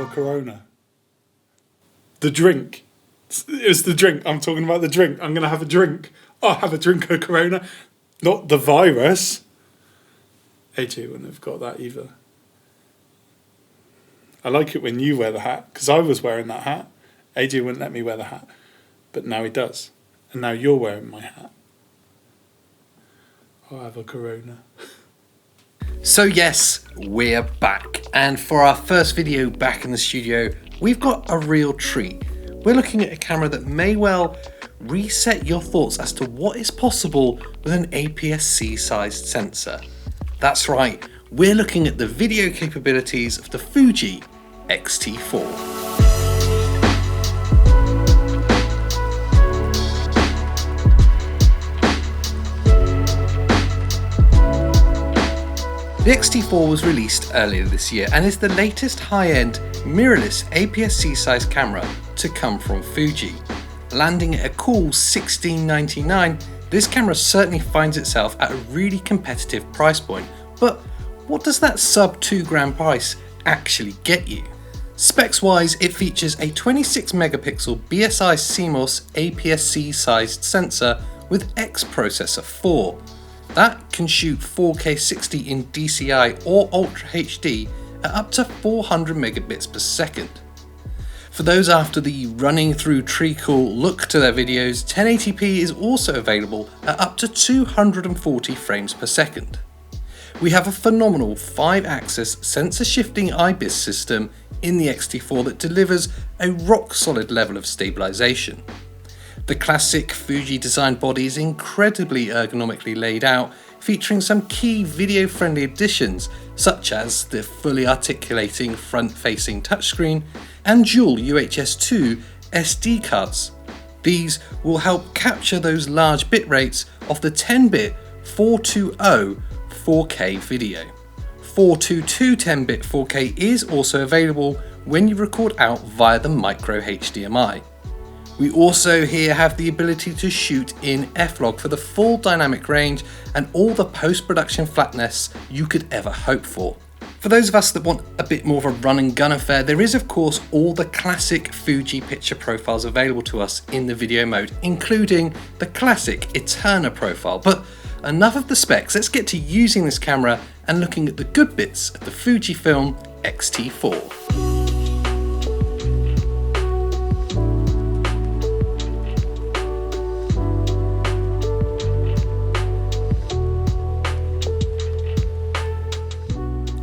a Corona. The drink. It's the drink. I'm talking about the drink. I'm going to have a drink. I'll have a drink of Corona. Not the virus. AJ wouldn't have got that either. I like it when you wear the hat, because I was wearing that hat. AJ wouldn't let me wear the hat. But now he does. And now you're wearing my hat. I'll have a Corona. So yes, we're back. And for our first video back in the studio, we've got a real treat. We're looking at a camera that may well reset your thoughts as to what is possible with an APS-C sized sensor. That's right, we're looking at the video capabilities of the Fuji XT4. The XT4 was released earlier this year and is the latest high-end mirrorless APS-C sized camera to come from Fuji. Landing at a cool $16.99, this camera certainly finds itself at a really competitive price point. But what does that sub £2 price actually get you? Specs wise, it features a 26 megapixel BSI CMOS APS-C sized sensor with X processor 4. That can shoot 4K 60 in DCI or Ultra HD at up to 400 megabits per second. For those after the running through treacle look to their videos, 1080p is also available at up to 240 frames per second. We have a phenomenal 5-axis sensor shifting IBIS system in the XT4 that delivers a rock solid level of stabilization. The classic Fuji design body is incredibly ergonomically laid out, featuring some key video-friendly additions such as the fully articulating front-facing touchscreen and dual UHS 2 SD cards. These will help capture those large bit rates of the 10-bit 420 4K video. 422 10-bit 4K is also available when you record out via the micro HDMI. We also here have the ability to shoot in F-Log for the full dynamic range and all the post-production flatness you could ever hope for. For those of us that want a bit more of a run and gun affair, there is of course all the classic Fuji picture profiles available to us in the video mode, including the classic Eterna profile. But enough of the specs, let's get to using this camera and looking at the good bits of the Fujifilm XT4.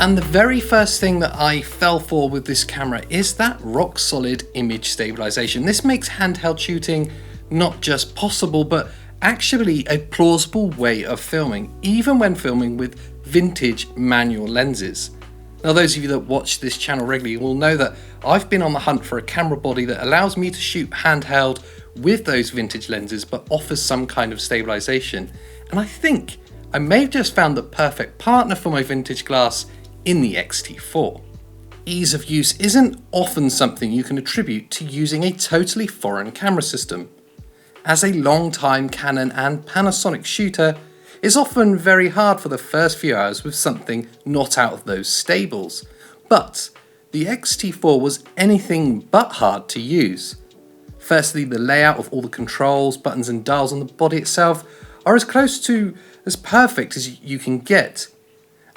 And the very first thing that I fell for with this camera is that rock solid image stabilization. This makes handheld shooting not just possible, but actually a plausible way of filming, even when filming with vintage manual lenses. Now, those of you that watch this channel regularly will know that I've been on the hunt for a camera body that allows me to shoot handheld with those vintage lenses, but offers some kind of stabilization. And I think I may have just found the perfect partner for my vintage glass in the XT4. Ease of use isn't often something you can attribute to using a totally foreign camera system. As a long-time Canon and Panasonic shooter, it's often very hard for the first few hours with something not out of those stables. But the XT4 was anything but hard to use. Firstly, the layout of all the controls, buttons and dials on the body itself are as close to as perfect as you can get.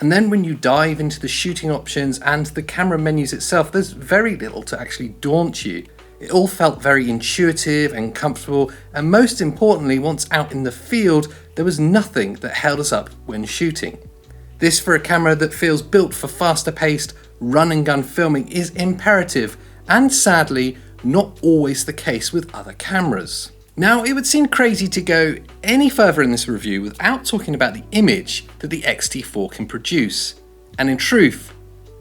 And then when you dive into the shooting options and the camera menus itself, there's very little to actually daunt you. It all felt very intuitive and comfortable, and most importantly, once out in the field, there was nothing that held us up when shooting. This, for a camera that feels built for faster paced, run and gun filming, is imperative, and sadly, not always the case with other cameras. Now, it would seem crazy to go any further in this review without talking about the image that the XT4 can produce. And in truth,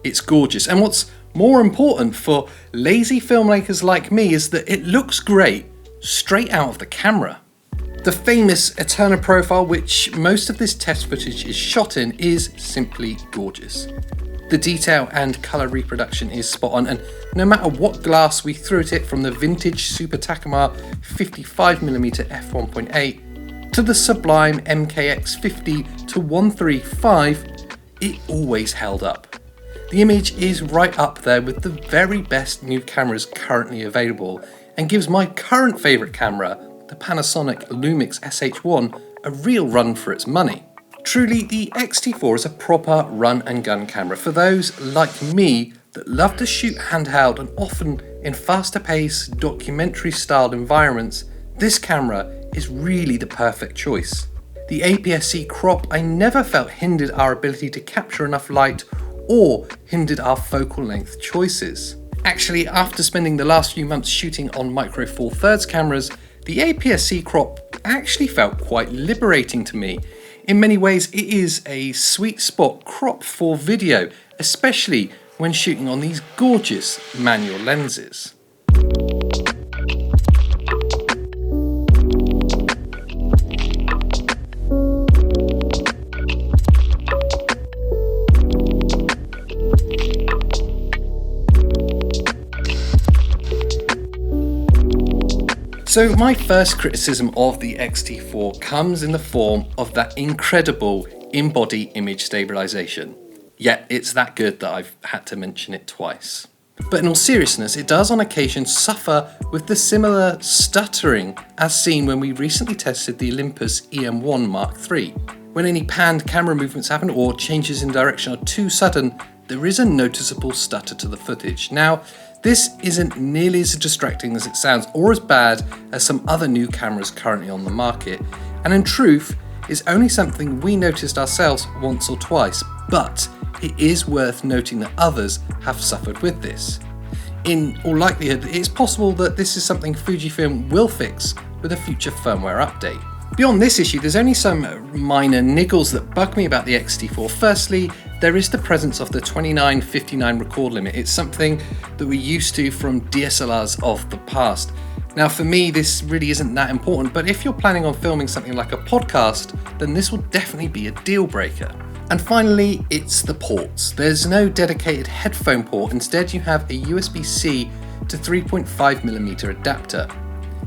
it's gorgeous. And what's more important for lazy filmmakers like me is that it looks great straight out of the camera. The famous Eterna profile, which most of this test footage is shot in, is simply gorgeous. The detail and colour reproduction is spot on, and no matter what glass we threw at it, from the vintage Super Takumar 55mm f1.8 to the sublime MKX50 to 135, it always held up. The image is right up there with the very best new cameras currently available and gives my current favourite camera, the Panasonic Lumix SH1, a real run for its money. Truly, the X-T4 is a proper run and gun camera for those like me that love to shoot handheld and often in faster paced, documentary styled environments. This camera is really the perfect choice. The APS-C crop I never felt hindered our ability to capture enough light or hindered our focal length choices. Actually, after spending the last few months shooting on micro four thirds cameras, the APS-C crop actually felt quite liberating to me. In many ways, it is a sweet spot crop for video, especially when shooting on these gorgeous manual lenses. So my first criticism of the X-T4 comes in the form of that incredible in-body image stabilization. Yet it's that good that I've had to mention it twice. But in all seriousness, it does on occasion suffer with the similar stuttering as seen when we recently tested the Olympus EM1 Mark III. When any panned camera movements happen or changes in direction are too sudden, there is a noticeable stutter to the footage. Now, this isn't nearly as distracting as it sounds or as bad as some other new cameras currently on the market, and in truth is only something we noticed ourselves once or twice, but it is worth noting that others have suffered with this. In all likelihood, it's possible that this is something Fujifilm will fix with a future firmware update. Beyond this issue, there's only some minor niggles that bug me about the X-T4. Firstly, there is the presence of the 29:59 record limit. It's something that we're used to from DSLRs of the past. Now for me, this really isn't that important, but if you're planning on filming something like a podcast, then this will definitely be a deal breaker. And finally, it's the ports. There's no dedicated headphone port. Instead, you have a USB-C to 3.5mm adapter.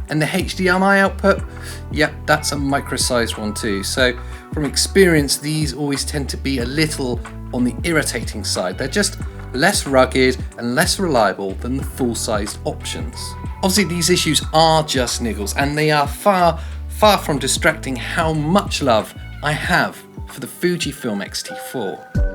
And the HDMI output, yep, that's a micro-sized one too. So from experience, these always tend to be a little on the irritating side. They're just less rugged and less reliable than the full-sized options. Obviously, these issues are just niggles, and they are far, far from distracting how much love I have for the Fujifilm X-T4.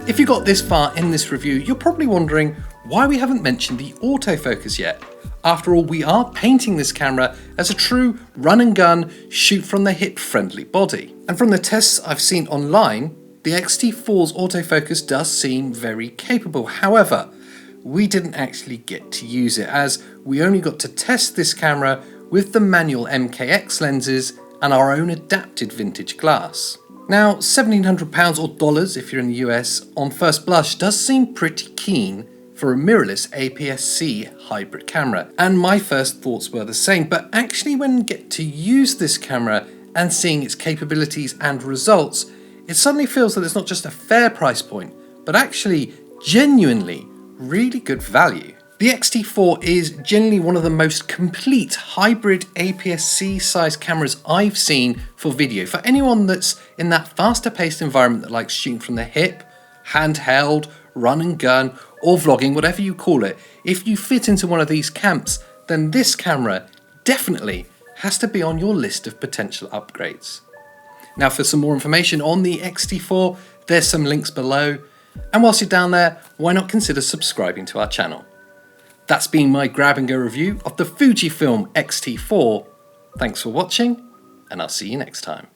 If you got this far in this review, you're probably wondering why we haven't mentioned the autofocus yet. After all, we are painting this camera as a true run and gun, shoot from the hip friendly body. And from the tests I've seen online, the X-T4's autofocus does seem very capable. However, we didn't actually get to use it as we only got to test this camera with the manual MKX lenses and our own adapted vintage glass. Now, £1,700 or dollars if you're in the US on first blush does seem pretty keen for a mirrorless APS-C hybrid camera, and my first thoughts were the same, but actually when you get to use this camera and seeing its capabilities and results, it suddenly feels that it's not just a fair price point, but actually genuinely really good value. The X-T4 is generally one of the most complete hybrid APS-C size cameras I've seen for video. For anyone that's in that faster paced environment that likes shooting from the hip, handheld, run and gun, or vlogging, whatever you call it, if you fit into one of these camps, then this camera definitely has to be on your list of potential upgrades. Now for some more information on the X-T4, there's some links below. And whilst you're down there, why not consider subscribing to our channel? That's been my grab and go review of the Fujifilm X-T4. Thanks for watching, and I'll see you next time.